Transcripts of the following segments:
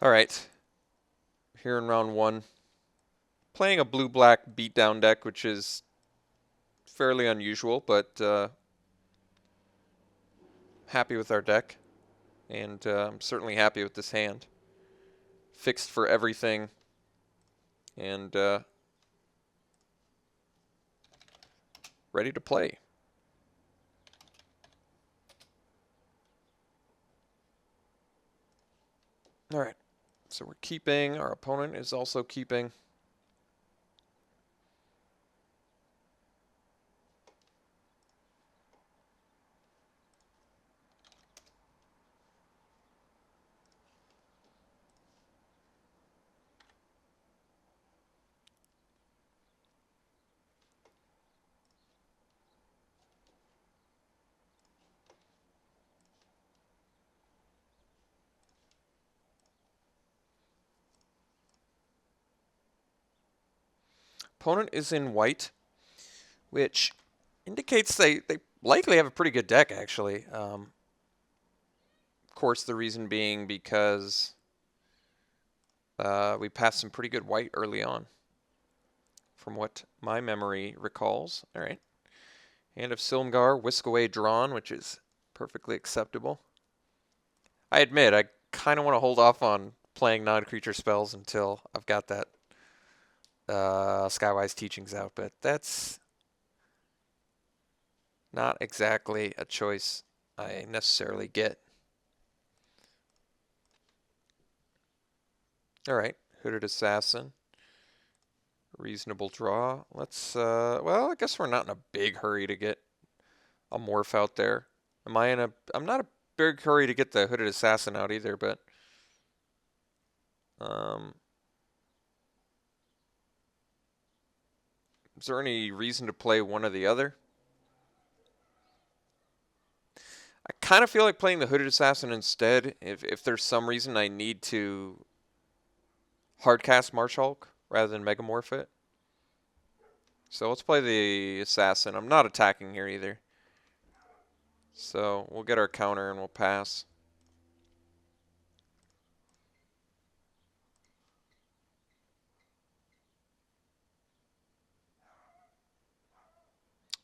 All right, here in round one, playing a blue-black beatdown deck, which is fairly unusual, but happy with our deck, and I'm certainly happy with this hand. Fixed for everything, and ready to play. All right, so we're keeping. Our opponent is also keeping. Opponent is in white, which indicates they likely have a pretty good deck, actually. Of course, the reason being because we passed some pretty good white early on, from what my memory recalls. All right. Hand of Silmgar, Whisk Away drawn, which is perfectly acceptable. I admit, I kind of want to hold off on playing non-creature spells until I've got that Skywise Teachings out, but that's not exactly a choice I necessarily get. All right, Hooded Assassin. Reasonable draw. Let's, well, I guess we're not in a big hurry to get a morph out there. I'm not a big hurry to get the Hooded Assassin out either, but, um, is there any reason to play one or the other? I kind of feel like playing the Hooded Assassin instead if there's some reason I need to hardcast Marsh Hulk rather than Megamorph it. So let's play the Assassin. I'm not attacking here either. So we'll get our counter and we'll pass.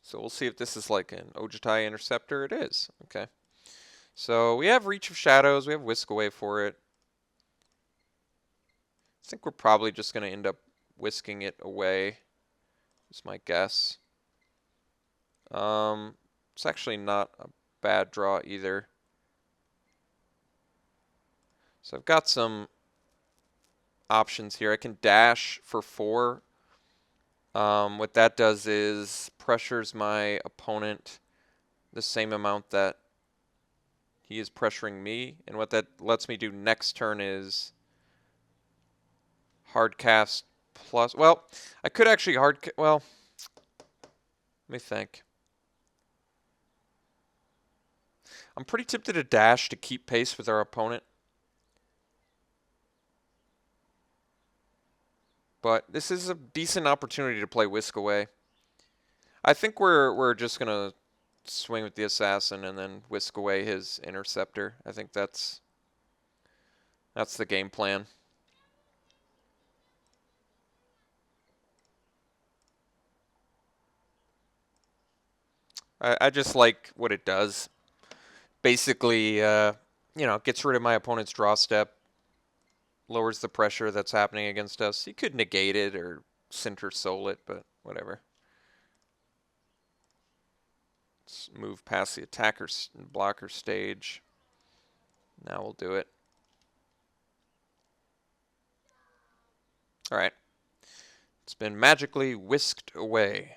So we'll see if this is like an Ojutai Interceptor. It is. Okay. So we have Reach of Shadows. We have Whisk Away for it. I think we're probably just going to end up whisking it away, is my guess. It's actually not a bad draw either. So I've got some options here. I can dash for 4. What that does is pressures my opponent the same amount that he is pressuring me. And what that lets me do next turn is hard cast plus. Well, I could actually well, let me think. I'm pretty tempted to dash to keep pace with our opponent. But this is a decent opportunity to play Whisk Away. I think we're just gonna swing with the Assassin and then whisk away his Interceptor. I think that's the game plan. I just like what it does. Basically, gets rid of my opponent's draw step, lowers the pressure that's happening against us. He could negate it or center soul it, but whatever. Let's move past the attacker blocker stage. Now we'll do it. All right. It's been magically whisked away.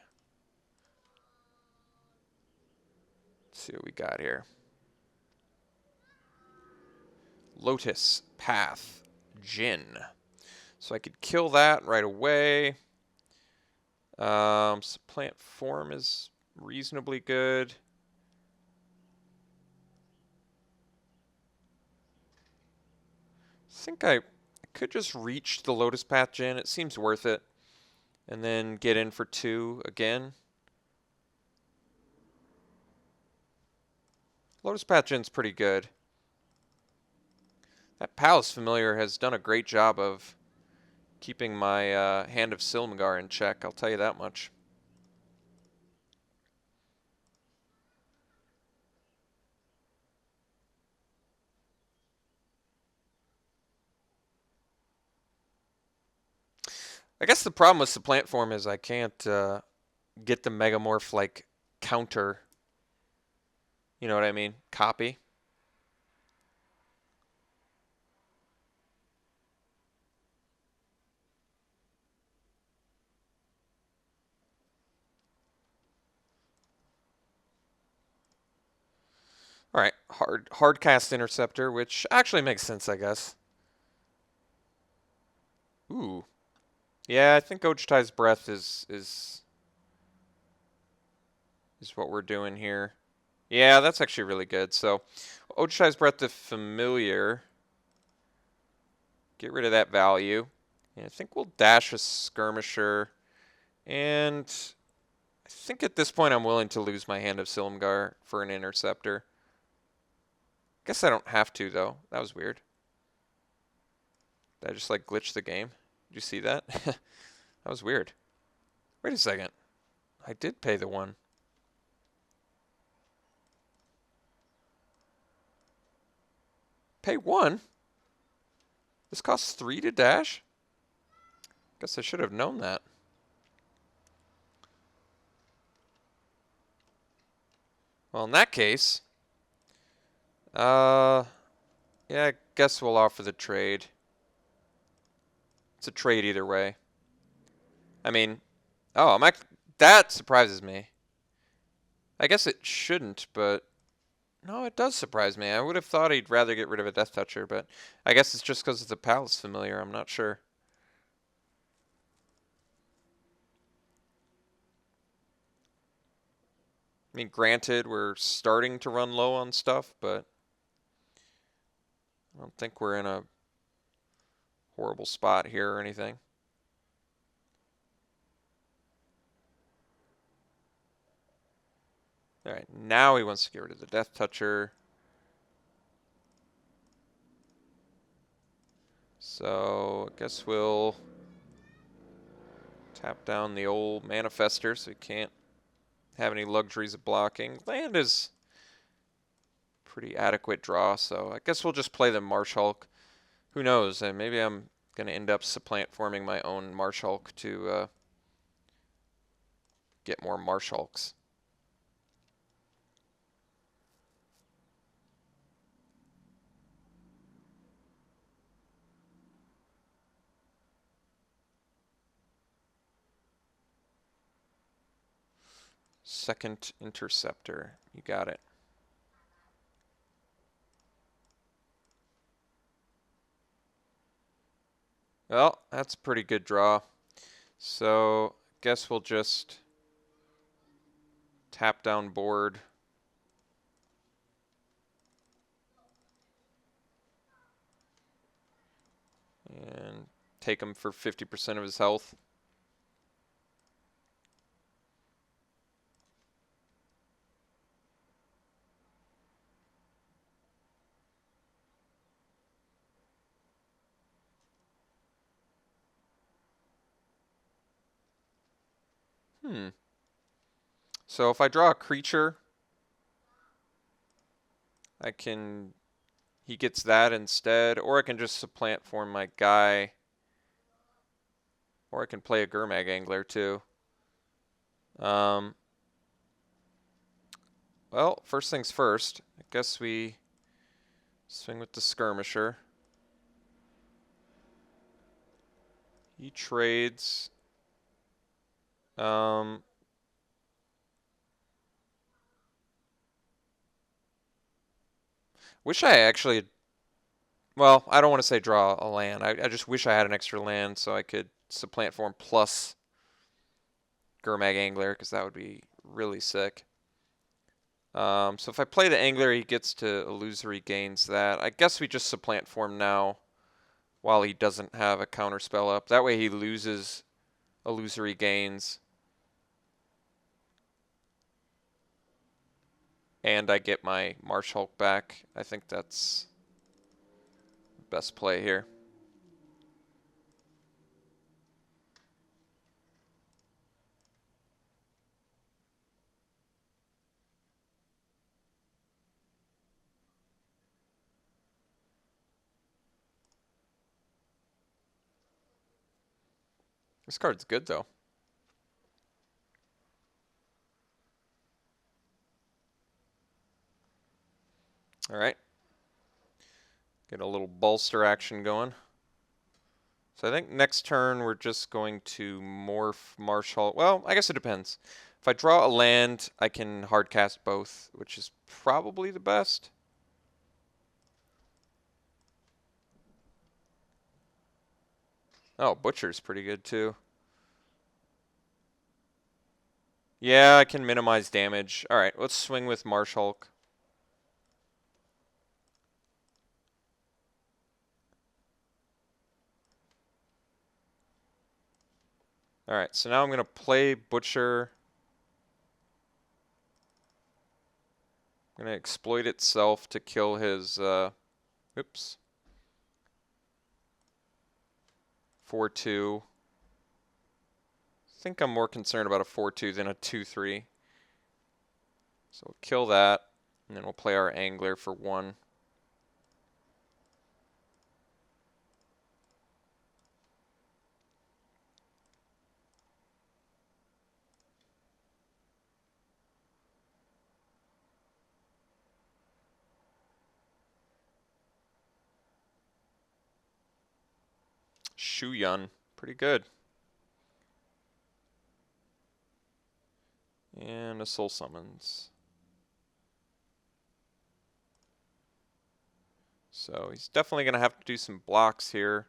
Let's see what we got here. Lotus Path Jin. So I could kill that right away. Plant form is reasonably good. I think I could just reach the Lotus Path Jin. It seems worth it. And then get in for 2 again. Lotus Path Jin's pretty good. That Palace Familiar has done a great job of keeping my Hand of Silumgar in check, I'll tell you that much. I guess the problem with Supplant Form is I can't get the Megamorph, like, counter. You know what I mean? Copy. All right, hard cast Interceptor, which actually makes sense, I guess. Ooh, yeah, I think Ojtai's Breath is what we're doing here. Yeah, that's actually really good. So, Ojtai's Breath to Familiar. Get rid of that value. And I think we'll dash a Skirmisher. And I think at this point I'm willing to lose my Hand of Silumgar for an Interceptor. Guess I don't have to, though. That was weird. Did I just, like, glitch the game? Did you see that? That was weird. Wait a second. I did pay the one. Pay one? This costs 3 to dash? Guess I should have known that. Well, in that case, yeah, I guess we'll offer the trade. It's a trade either way. I mean, oh, that surprises me. I guess it shouldn't, but no, it does surprise me. I would have thought he'd rather get rid of a Death Toucher, but I guess it's just because it's a Palace Familiar. I'm not sure. I mean, granted, we're starting to run low on stuff, but I don't think we're in a horrible spot here or anything. All right, now he wants to get rid of the Death Toucher. So I guess we'll tap down the old Manifester so he can't have any luxuries of blocking. Land is pretty adequate draw, so I guess we'll just play the Marsh Hulk. Who knows? Maybe I'm going to end up supplant forming my own Marsh Hulk to get more Marsh Hulks. Second Interceptor. You got it. Well, that's a pretty good draw. So, guess we'll just tap down board. And take him for 50% of his health. So if I draw a creature, he gets that instead, or I can just supplant form my guy, or I can play a Gurmag Angler too. Well, first things first, I guess we swing with the Skirmisher. He trades. Wish I actually. Well, I don't want to say draw a land. I just wish I had an extra land so I could supplant form plus Gurmag Angler, because that would be really sick. So if I play the Angler, he gets to Illusory Gains that. I guess we just supplant form now while he doesn't have a counter spell up. That way he loses Illusory Gains. And I get my Marsh Hulk back. I think that's the best play here. This card's good, though. All right. Get a little bolster action going. So I think next turn we're just going to morph Marshall. Well, I guess it depends. If I draw a land, I can hard cast both, which is probably the best. Oh, Butcher's pretty good too. Yeah, I can minimize damage. All right, let's swing with Marshall. All right, so now I'm going to play Butcher. I'm going to exploit itself to kill his, oops, 4/2. I think I'm more concerned about a 4/2 than a 2/3. So we'll kill that, and then we'll play our Angler for 1. Shuyun, pretty good. And a Soul Summons. So he's definitely going to have to do some blocks here.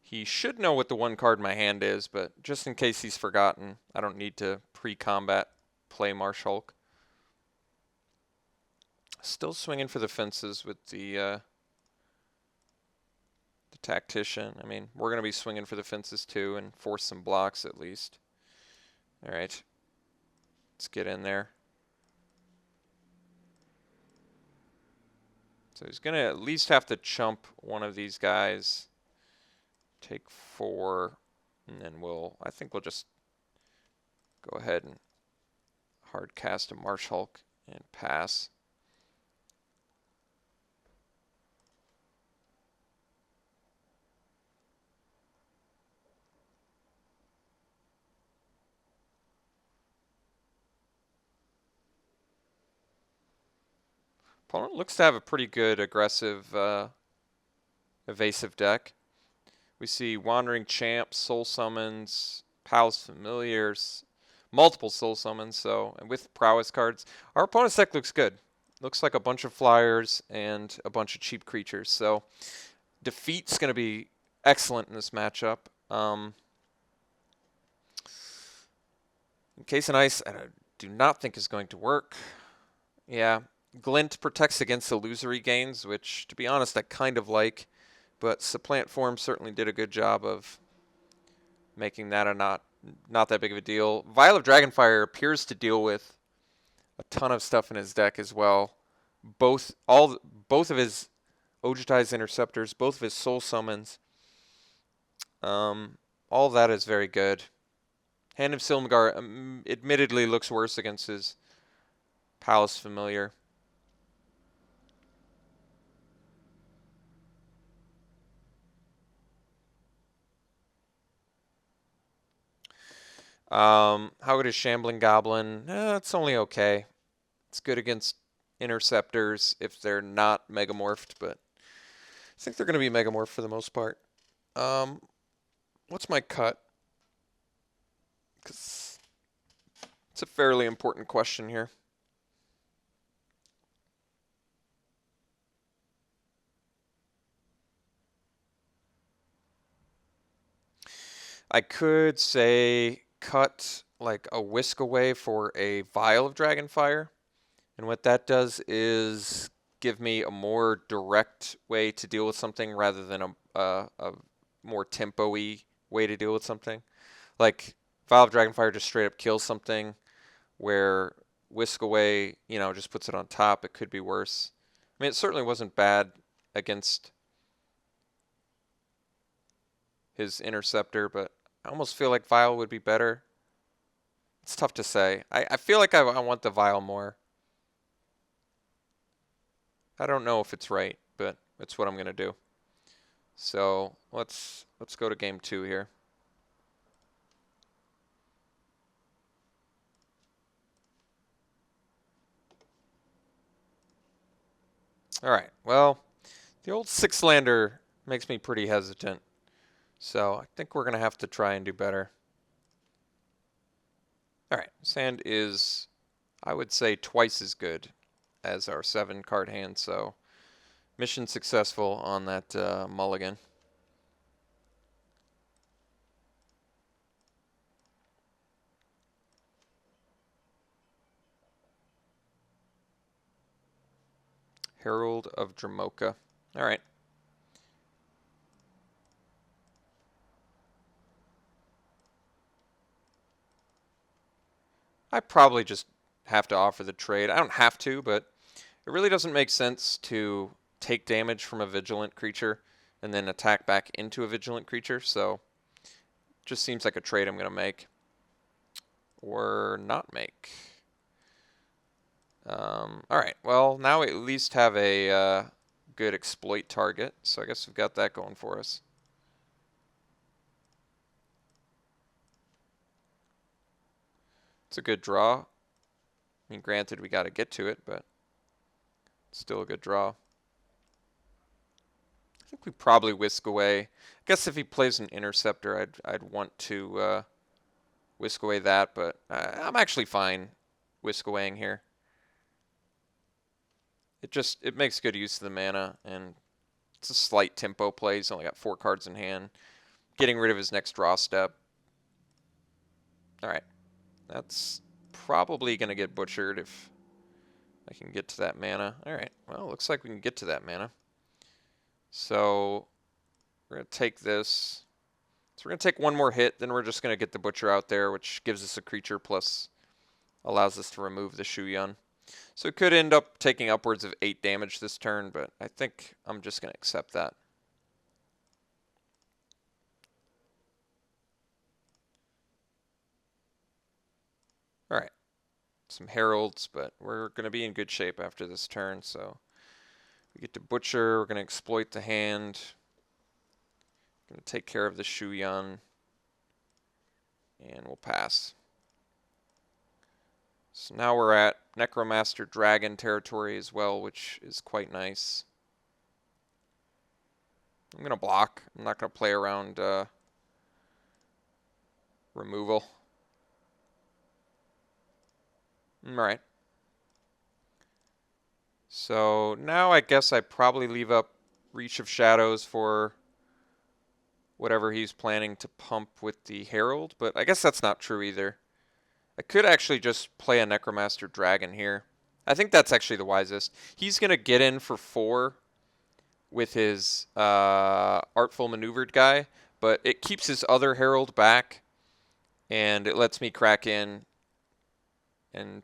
He should know what the one card in my hand is, but just in case he's forgotten, I don't need to pre-combat play Marshulk. Still swinging for the fences with the Tactician. I mean, we're going to be swinging for the fences too and force some blocks at least. All right. Let's get in there. So he's going to at least have to chump one of these guys. Take 4, and then I think we'll just go ahead and hard cast a Marshulk and pass. Opponent looks to have a pretty good aggressive evasive deck. We see Wandering Champ, Soul Summons, Palace Familiars, multiple Soul Summons, so and with Prowess cards. Our opponent's deck looks good. Looks like a bunch of flyers and a bunch of cheap creatures. So defeat's going to be excellent in this matchup. Encase in Ice, I do not think is going to work. Yeah, Glint protects against illusory gains, which, to be honest, I kind of like. But Supplant Form certainly did a good job of making that a not that big of a deal. Vial of Dragonfire appears to deal with a ton of stuff in his deck as well. Both of his Ojutai's Interceptors, both of his Soul Summons. All that is very good. Hand of Silmagar admittedly looks worse against his Palace Familiar. How good is Shambling Goblin? It's only okay. It's good against Interceptors if they're not Megamorphed, but I think they're going to be Megamorphed for the most part. What's my cut? Because it's a fairly important question here. I could say cut like a Whisk Away for a Vial of Dragonfire. And what that does is give me a more direct way to deal with something rather than a more tempo-y way to deal with something. Like Vial of Dragonfire just straight up kills something, where Whisk Away, just puts it on top. It could be worse. I mean, it certainly wasn't bad against his Interceptor, but I almost feel like Vial would be better. It's tough to say. I feel like I want the Vial more. I don't know if it's right, but it's what I'm going to do. So let's go to game 2 here. All right, well, the old 6-lander makes me pretty hesitant. So I think we're going to have to try and do better. All right, sand is, I would say, twice as good as our 7-card hand. So mission successful on that mulligan. Herald of Dramoka. All right. I probably just have to offer the trade. I don't have to, but it really doesn't make sense to take damage from a vigilant creature and then attack back into a vigilant creature. So it just seems like a trade I'm going to make. Or not make. All right, well, now we at least have a good exploit target, so I guess we've got that going for us. It's a good draw. I mean, granted, we got to get to it, but it's still a good draw. I think we probably whisk away. I guess if he plays an Interceptor, I'd want to whisk away that, but I'm actually fine whisk awaying here. It makes good use of the mana, and it's a slight tempo play. He's only got 4 cards in hand. Getting rid of his next draw step. All right. That's probably going to get butchered if I can get to that mana. All right. Well, looks like we can get to that mana. So we're going to take this. So we're going to take one more hit. Then we're just going to get the Butcher out there, which gives us a creature plus allows us to remove the Shuyan. So it could end up taking upwards of 8 damage this turn, but I think I'm just going to accept that. All right. Some Heralds, but we're going to be in good shape after this turn, so we get to Butcher. We're going to exploit the hand. Going to take care of the Shuyan, and we'll pass. So now we're at Necromaster Dragon territory as well, which is quite nice. I'm going to block. I'm not going to play around removal. All right. So now I guess I probably leave up Reach of Shadows for whatever he's planning to pump with the Herald, but I guess that's not true either. I could actually just play a Necromaster Dragon here. I think that's actually the wisest. He's going to get in for 4 with his Artful Maneuvered guy, but it keeps his other Herald back, and it lets me crack in and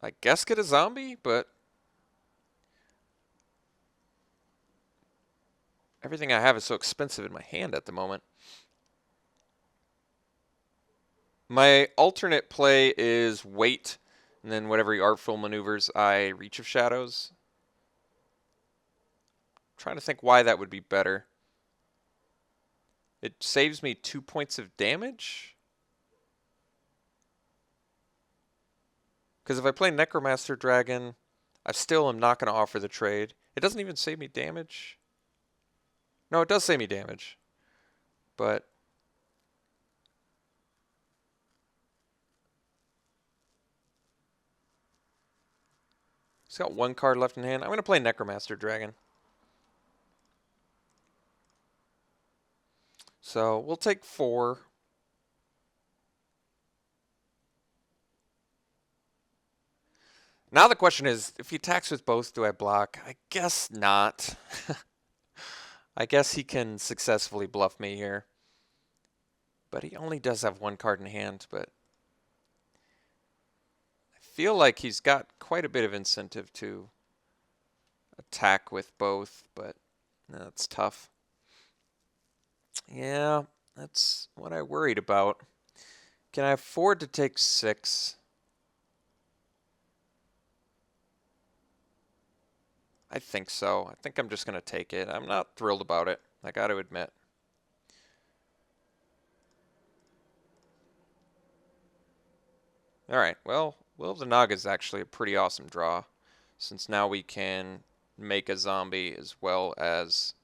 I guess get a zombie, but everything I have is so expensive in my hand at the moment. My alternate play is wait, and then whatever he Artful Maneuvers, I Reach of Shadows. I'm trying to think why that would be better. It saves me 2 points of damage? Because if I play Necromaster Dragon, I still am not going to offer the trade. It doesn't even save me damage. No, it does save me damage. But he's got 1 card left in hand. I'm going to play Necromaster Dragon. So we'll take 4. Now the question is, if he attacks with both, do I block? I guess not. I guess he can successfully bluff me here. But he only does have 1 card in hand, but I feel like he's got quite a bit of incentive to attack with both, but that's tough. Yeah, That's what I worried about. Can I afford to take 6? I think so. I think I'm just going to take it. I'm not thrilled about it, I got to admit. Alright, well, Will of the Naga is actually a pretty awesome draw, since now we can make a zombie as well as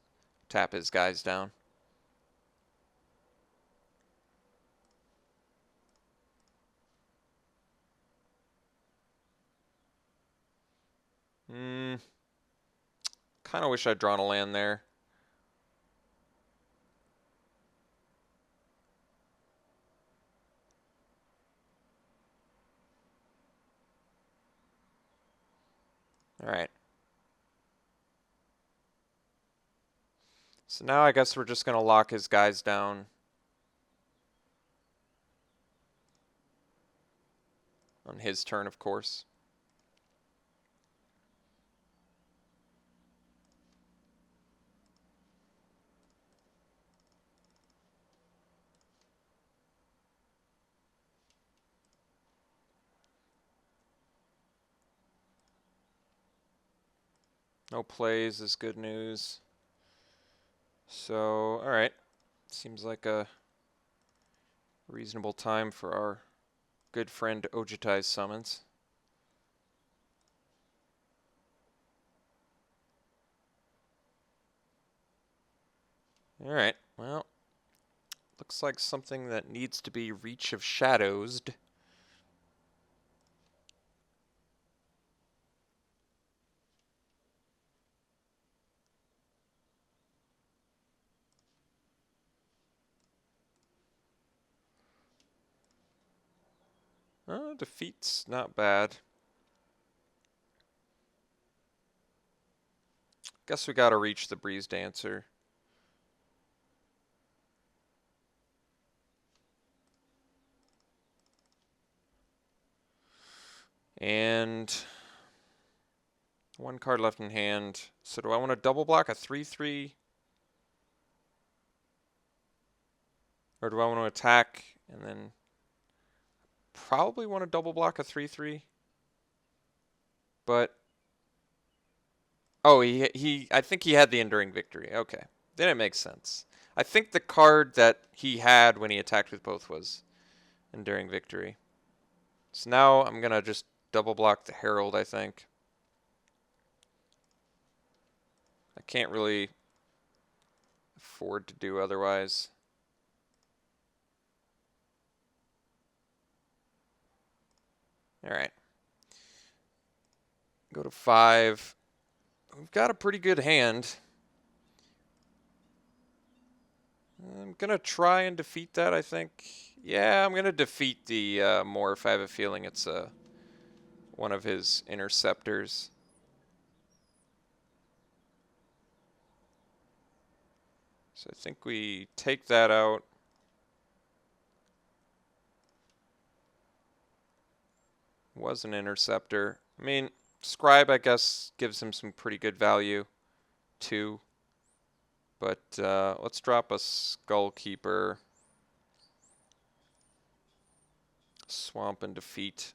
tap his guys down. Kind of wish I'd drawn a land there. Alright. So now I guess we're just going to lock his guys down on his turn, of course. No plays is good news. So, alright. Seems like a reasonable time for our good friend Ojitai's summons. Alright, well, looks like something that needs to be Reach of Shadows. Defeat's not bad. Guess we gotta reach the Breeze Dancer. And one card left in hand. So do I want to double block a 3/3? Or do I want to attack and then probably want to double block a 3/3? But oh, I think he had the Enduring Victory. Okay. Then it makes sense. I think the card that he had when he attacked with both was Enduring Victory. So now I'm going to just double block the Herald, I think. I can't really afford to do otherwise. Alright. Go to 5. We've got a pretty good hand. I'm going to try and defeat that, I think. Yeah, I'm going to defeat the Morph. I have a feeling it's one of his interceptors. So I think we take that out. Was an interceptor. I mean, Scribe, I guess, gives him some pretty good value, too. But let's drop a Skull Keeper. Swamp and defeat.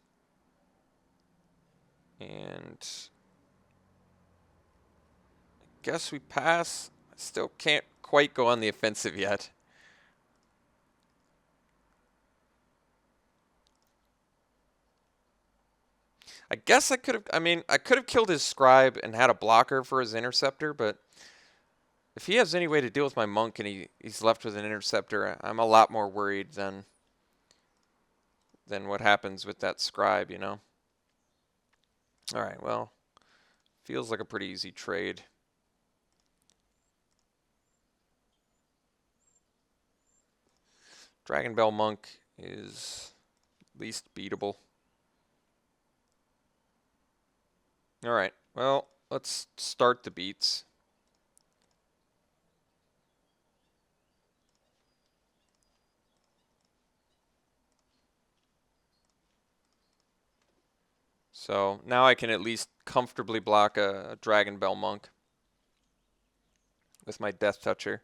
And I guess we pass. I still can't quite go on the offensive yet. I guess I could have, I mean, I could have killed his Scribe and had a blocker for his Interceptor, but if he has any way to deal with my Monk and he's left with an Interceptor, I'm a lot more worried than what happens with that Scribe, you know? Alright, well, feels like a pretty easy trade. Dragon Bell Monk is least beatable. Alright, well, let's start the beats. So now I can at least comfortably block a Dragon Bell Monk with my Death Toucher.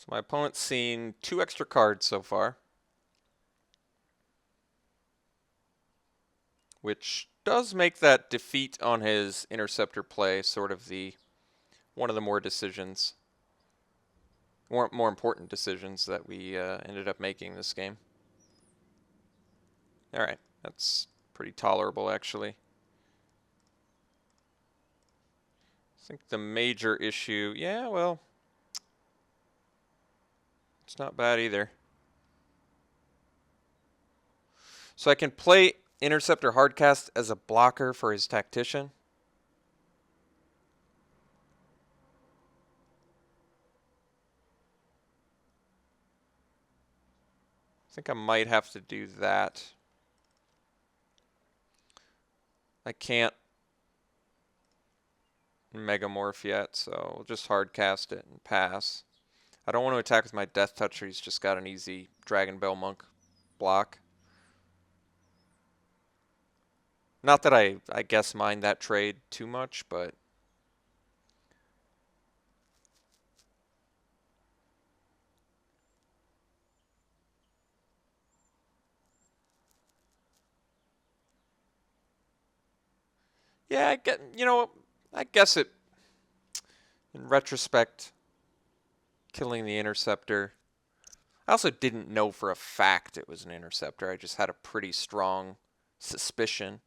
So my opponent's seen 2 extra cards so far, which does make that defeat on his interceptor play sort of one of the more important decisions that we ended up making this game. All right, that's pretty tolerable actually. I think the major issue, yeah, well, it's not bad either. So I can play Interceptor Hardcast as a blocker for his Tactician. I think I might have to do that. I can't Megamorph yet, so we'll just Hardcast it and pass. I don't want to attack with my Death Toucher. He's just got an easy Dragon Bell Monk block. Not that I guess mind that trade too much, but yeah, I guess it in retrospect killing the Interceptor. I also didn't know for a fact it was an Interceptor. I just had a pretty strong suspicion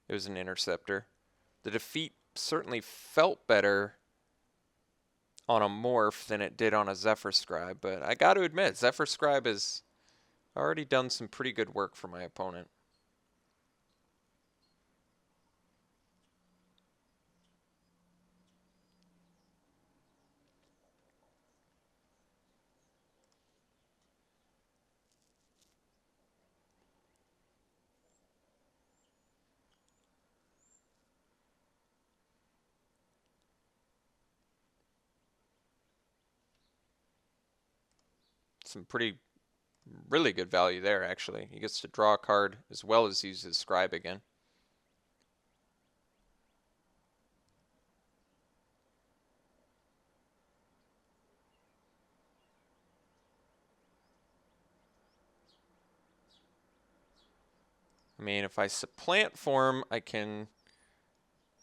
it was an Interceptor. The defeat certainly felt better on a Morph than it did on a Zephyr Scribe, but I got to admit, Zephyr Scribe has already done some pretty good work for my opponent. Some really good value there, actually. He gets to draw a card as well as use his Scribe again. I mean, if I supplant form, I can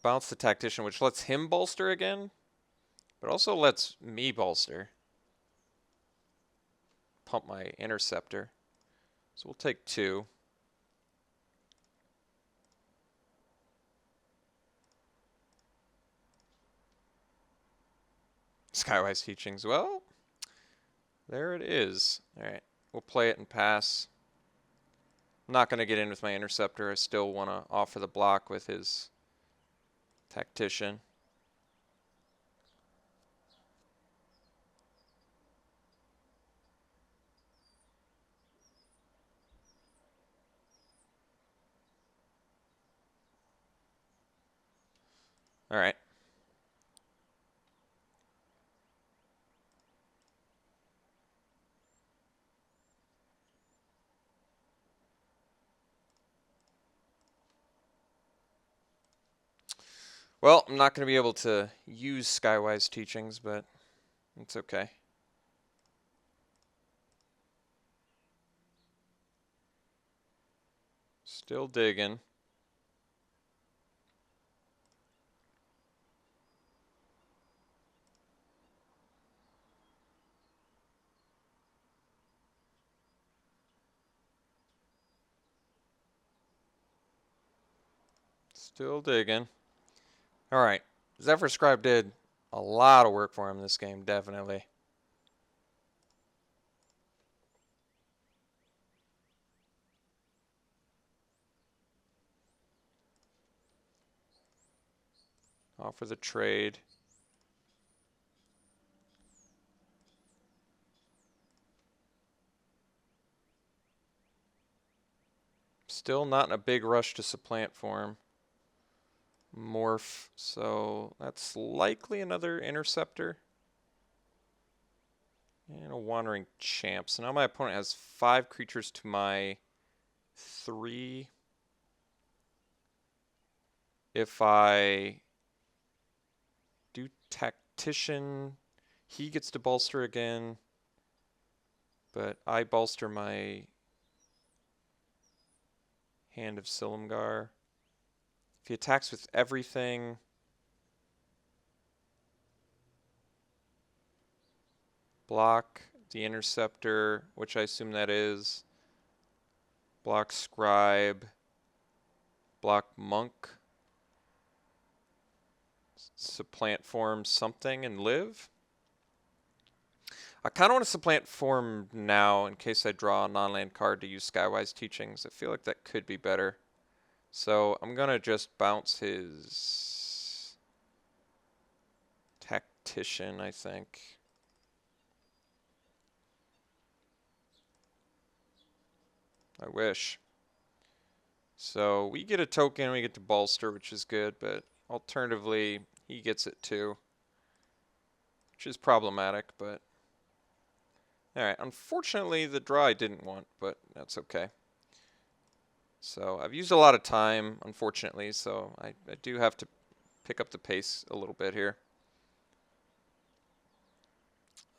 bounce the Tactician, which lets him bolster again, but also lets me bolster. Pump my Interceptor. So we'll take 2. Skywise Teachings. Well, there it is. All right, we'll play it and pass. I'm not going to get in with my Interceptor. I still want to offer the block with his Tactician. All right. Well, I'm not going to be able to use Skywise Teachings, but it's okay. Still digging. Still digging. All right. Zephyr Scribe did a lot of work for him this game, definitely. Offer the trade. Still not in a big rush to supplant form. Morph, so that's likely another Interceptor. And a Wandering Champ. So now my opponent has 5 creatures to my 3. If I do Tactician, he gets to bolster again. But I bolster my Hand of Silumgar. If he attacks with everything, block the Interceptor, which I assume that is. Block Scribe. Block Monk. Supplant form something and live. I kind of want to supplant form now in case I draw a non-land card to use Skywise Teachings. I feel like that could be better. So I'm going to just bounce his Tactician, I think. I wish. So we get a token, we get to bolster, which is good, but alternatively, he gets it too, which is problematic, but alright. Unfortunately, the draw I didn't want, but that's okay. So I've used a lot of time, unfortunately, so I do have to pick up the pace a little bit here.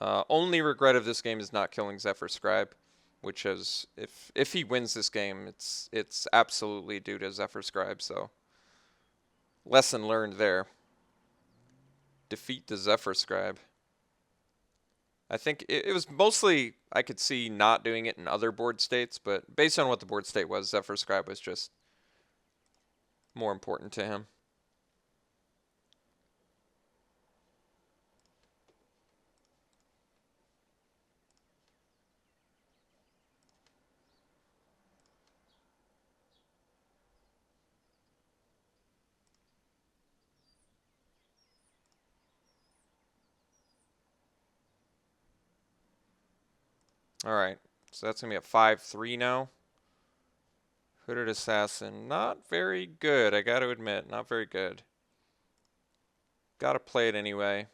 Only regret of this game is not killing Zephyr Scribe, which is, if he wins this game, it's absolutely due to Zephyr Scribe, so lesson learned there. Defeat the Zephyr Scribe. I think it was mostly, I could see not doing it in other board states, but based on what the board state was, Zephyr Scribe was just more important to him. Alright, so that's going to be a 5-3 now. Hooded Assassin, not very good, I gotta admit, not very good. Gotta play it anyway.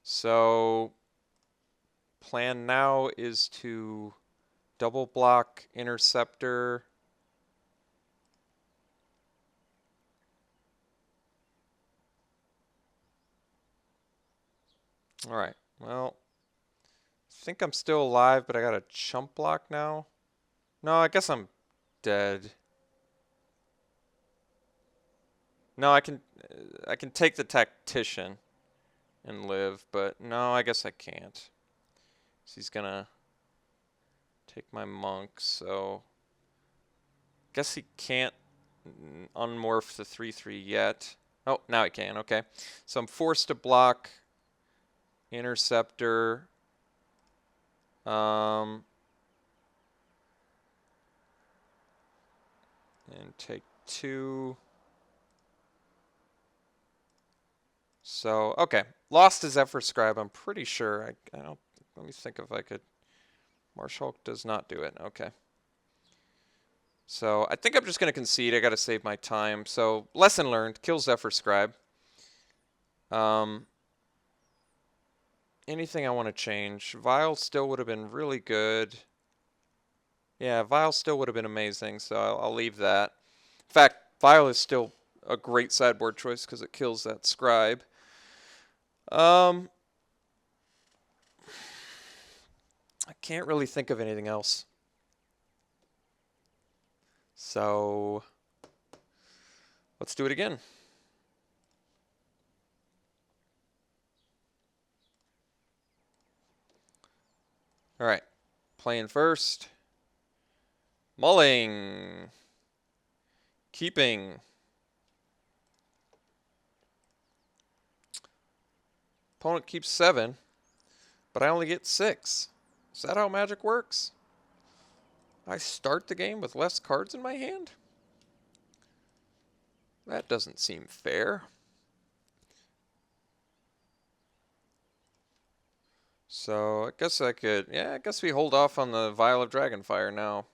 So, plan now is to double block Interceptor. Alright, well, I think I'm still alive, but I got a chump block now. No, I guess I'm dead. No, I can take the Tactician and live, but no, I guess I can't. So he's gonna take my monk, so guess he can't unmorph the 3/3 yet. Oh, now he can. Okay, so I'm forced to block Interceptor. And take 2. So, okay. Lost to Zephyr Scribe, I'm pretty sure. I don't, let me think if I could. Marshall does not do it. Okay. So, I think I'm just going to concede. I got to save my time. So, lesson learned. Kill Zephyr Scribe. Anything I want to change? Vial still would have been really good. Yeah, Vial still would have been amazing, so I'll leave that. In fact, Vial is still a great sideboard choice because it kills that Scribe. I can't really think of anything else. So, let's do it again. All right, playing first. Mulling. Keeping. Opponent keeps 7, but I only get 6. Is that how Magic works? I start the game with less cards in my hand? That doesn't seem fair. So, I guess I could, yeah, I guess we hold off on the Vial of Dragonfire now.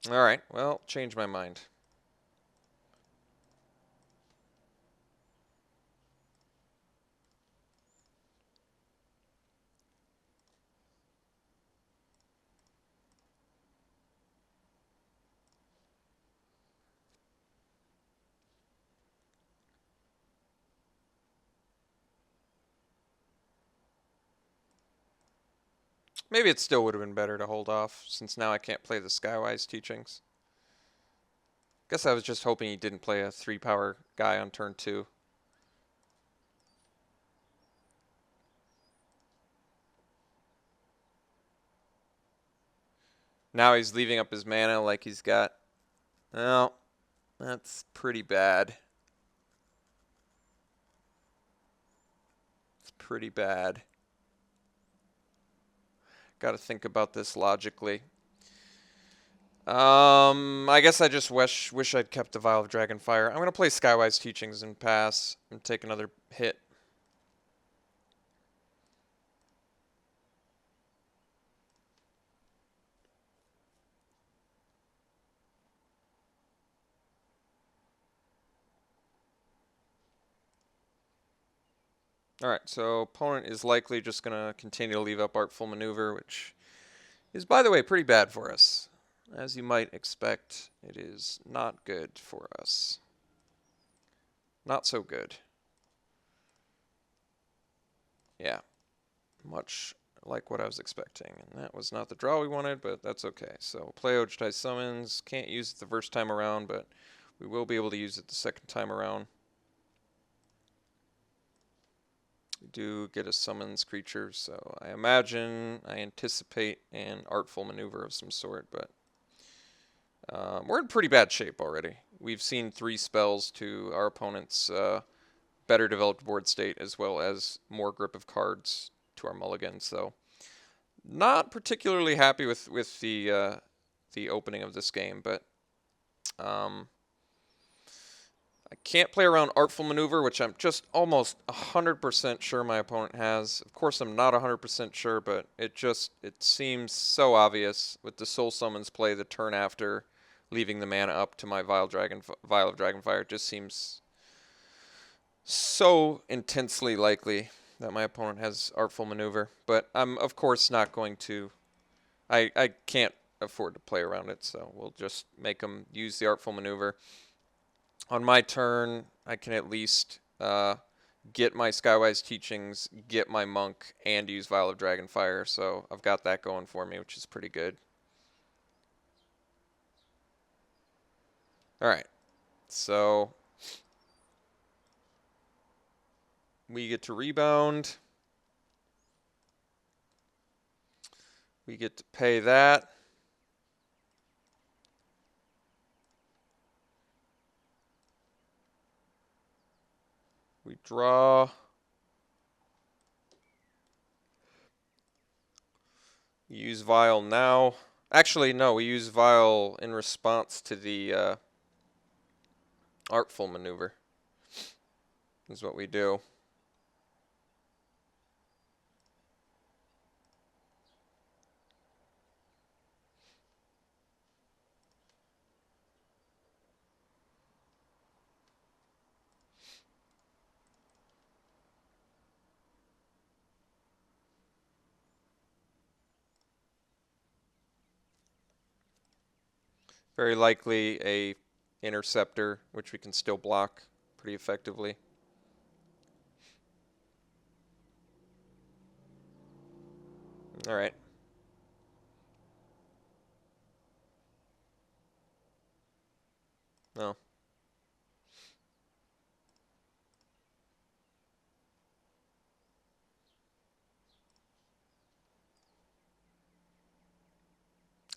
Alright, well, change my mind. Maybe it still would have been better to hold off, since now I can't play the Skywise teachings. Guess I was just hoping he didn't play a 3-power guy on turn 2. Now he's leaving up his mana like he's got... Well, that's pretty bad. It's pretty bad. Got to think about this logically. I guess I just wish I'd kept the Vial of Dragonfire. I'm going to play Skywise Teachings and pass and take another hit. Alright, so opponent is likely just going to continue to leave up Artful Maneuver, which is, by the way, pretty bad for us. As you might expect, it is not good for us. Not so good. Yeah, much like what I was expecting. And that was not the draw we wanted, but that's okay. So play Ojtai Summons. Can't use it the first time around, but we will be able to use it the second time around. We do get a summons creature, so I anticipate an Artful Maneuver of some sort, but we're in pretty bad shape already. We've seen 3 spells to our opponent's better developed board state, as well as more grip of cards to our mulligan, so not particularly happy with the opening of this game, but I can't play around Artful Maneuver, which I'm just almost 100% sure my opponent has. Of course, I'm not 100% sure, but it seems so obvious with the Soul Summons play the turn after, leaving the mana up to my Vial of Dragonfire. It just seems so intensely likely that my opponent has Artful Maneuver. But I'm, of course, not going to... I can't afford to play around it, so we'll just make them use the Artful Maneuver. On my turn, I can at least get my Skywise Teachings, get my Monk, and use Vial of Dragonfire. So I've got that going for me, which is pretty good. Alright, so we get to rebound. We get to pay that. We draw. Use Vial now. Actually, no, we use Vial in response to the Artful Maneuver. Is what we do. Very likely a Interceptor, which we can still block pretty effectively. All right. No.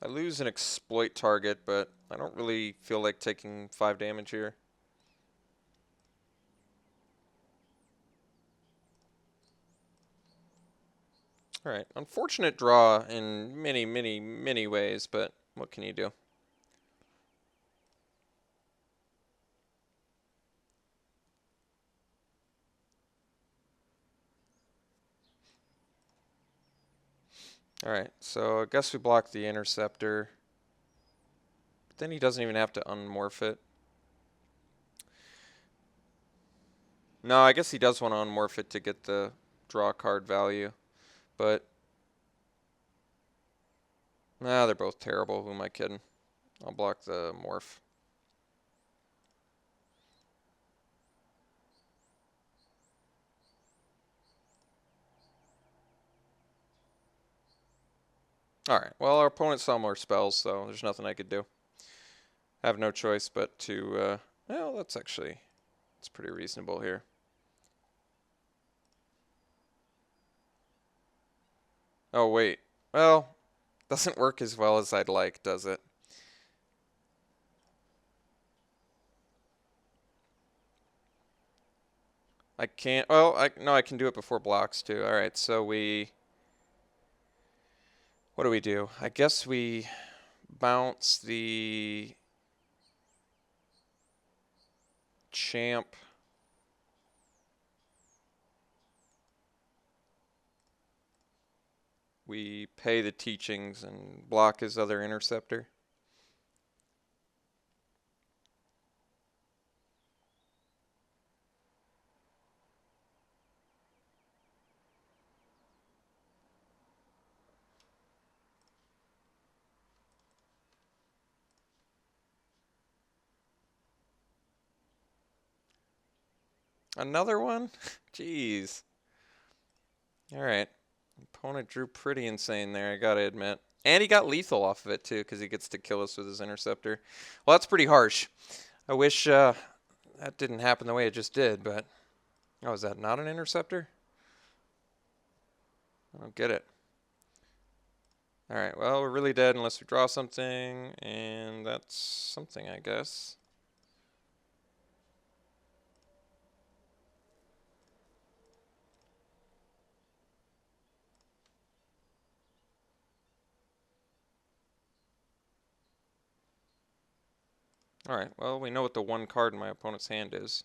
I lose an exploit target, but I don't really feel like taking 5 damage here. Alright, unfortunate draw in many ways, but what can you do? Alright, so I guess we block the Interceptor. But then he doesn't even have to unmorph it. No, I guess he does want to unmorph it to get the draw card value. But, nah, they're both terrible. Who am I kidding? I'll block the morph. Alright, well, our opponent saw more spells, so there's nothing I could do. I have no choice but to, well, that's actually, it's pretty reasonable here. Oh, wait. Well, doesn't work as well as I'd like, does it? I can't, well, no, I can do it before blocks, too. Alright, so what do we do? I guess we bounce the champ. We pay the teachings and block his other interceptor. Another one? Jeez. Alright. Opponent drew pretty insane there, I gotta admit. And he got lethal off of it, too, because he gets to kill us with his interceptor. Well, that's pretty harsh. I wish that didn't happen the way it just did, but... Oh, is that not an interceptor? I don't get it. Alright, well, we're really dead unless we draw something, and that's something, I guess. Alright, well, we know what the one card in my opponent's hand is.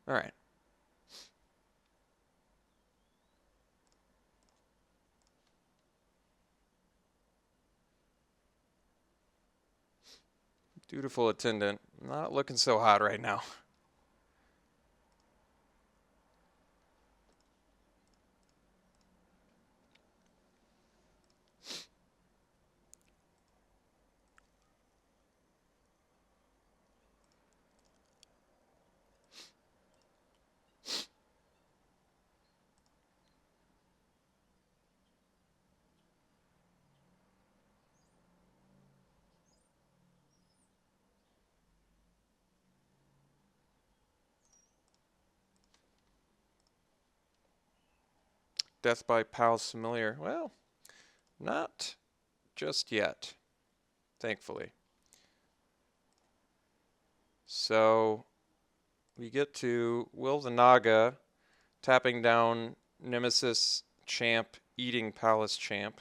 Alright. Dutiful attendant. Not looking so hot right now. Death by Pal's Familiar. Well, not just yet, thankfully. So we get to Will the Naga tapping down Nemesis Champ, eating Palace Champ.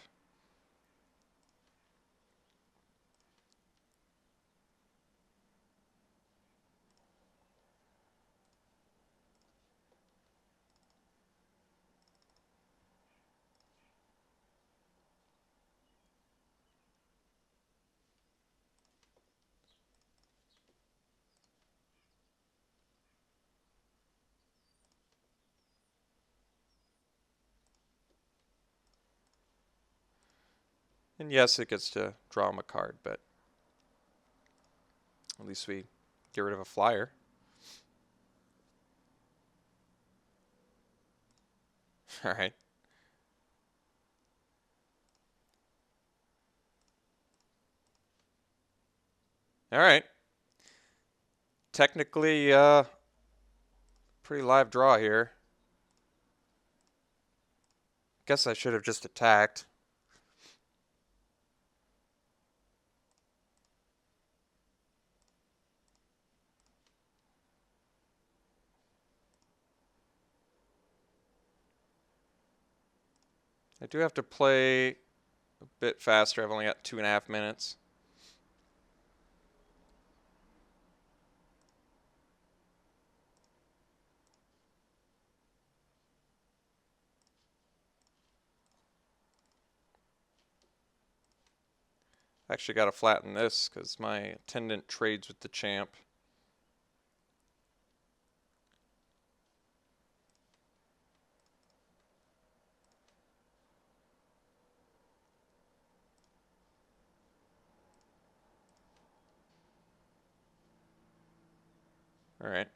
And yes, it gets to draw him a card, but at least we get rid of a flyer. All right. All right. Technically, pretty live draw here. Guess I should have just attacked. I do have to play a bit faster. I've only got 2.5 minutes. I actually got to flatten this because my attendant trades with the champ. All right.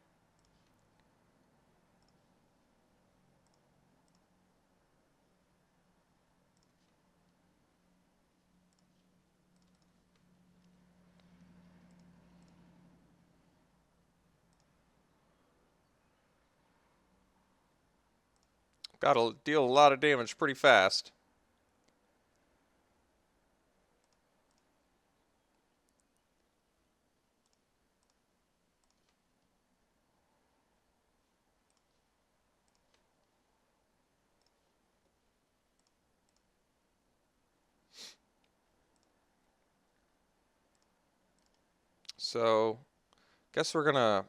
Got to deal a lot of damage pretty fast. So, guess we're gonna,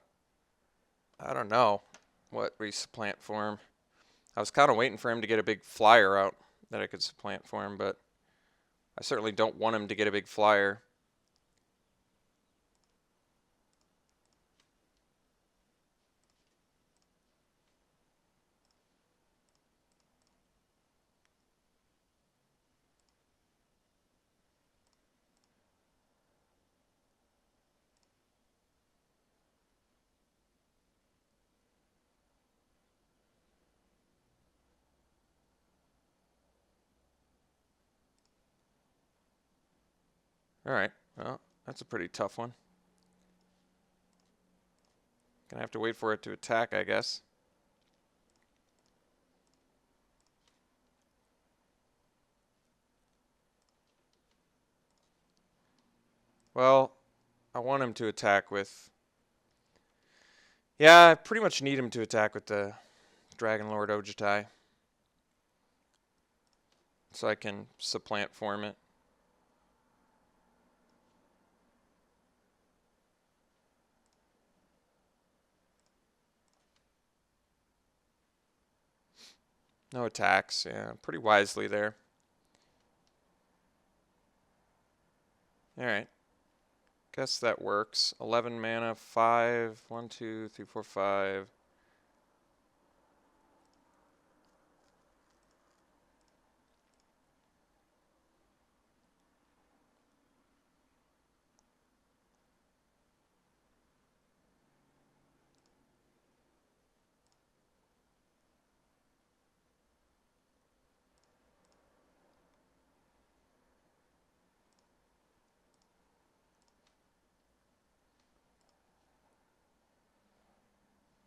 I don't know what we supplant for him. I was kind of waiting for him to get a big flyer out that I could supplant for him, but I certainly don't want him to get a big flyer. All right. Well, that's a pretty tough one. Gonna have to wait for it to attack, I guess. Well, I want him to attack with... Yeah, I pretty much need him to attack with the Dragon Lord Ojutai, so I can supplant form it. No attacks, yeah, pretty wisely there. Alright, guess that works. 11 mana, 5, 1, 2, 3, 4, 5.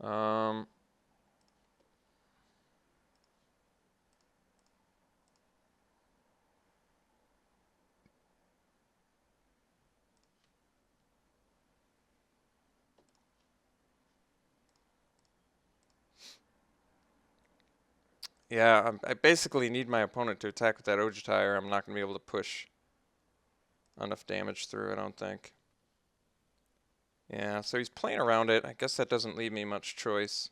Um, yeah, I basically need my opponent to attack with that Ojutai, or I'm not going to be able to push enough damage through, I don't think. Yeah, so he's playing around it. I guess that doesn't leave me much choice.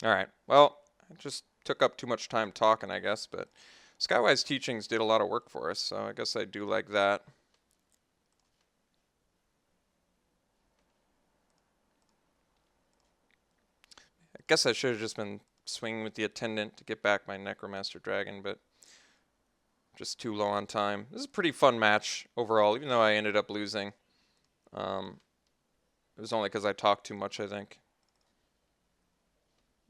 Alright, well, I just took up too much time talking, I guess, but Skywise Teachings did a lot of work for us, so I guess I do like that. I guess I should have just been swinging with the Attendant to get back my Necromancer Dragon, but just too low on time. This is a pretty fun match overall, even though I ended up losing. It was only because I talked too much, I think.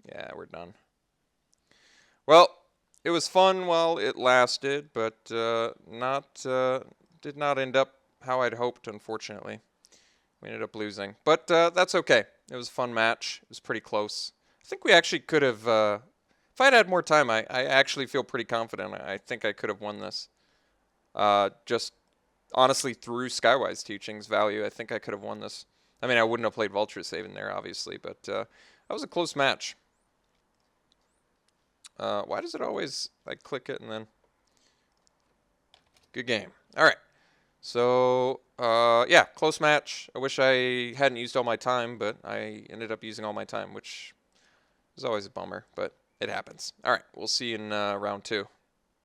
Yeah, we're done. Well, it was fun while it lasted, but did not end up how I'd hoped, unfortunately. We ended up losing. But that's okay. It was a fun match. It was pretty close. I think we actually could have... if I'd had more time, I actually feel pretty confident. I think I could have won this. Just honestly, through Skywise Teachings value, I think I could have won this. I mean, I wouldn't have played Vulture Save in there, obviously, but that was a close match. Why does it always, like, click it and then... Good game. All right. So, yeah, close match. I wish I hadn't used all my time, but I ended up using all my time, which It's always a bummer, but it happens. All right, we'll see you in round 2.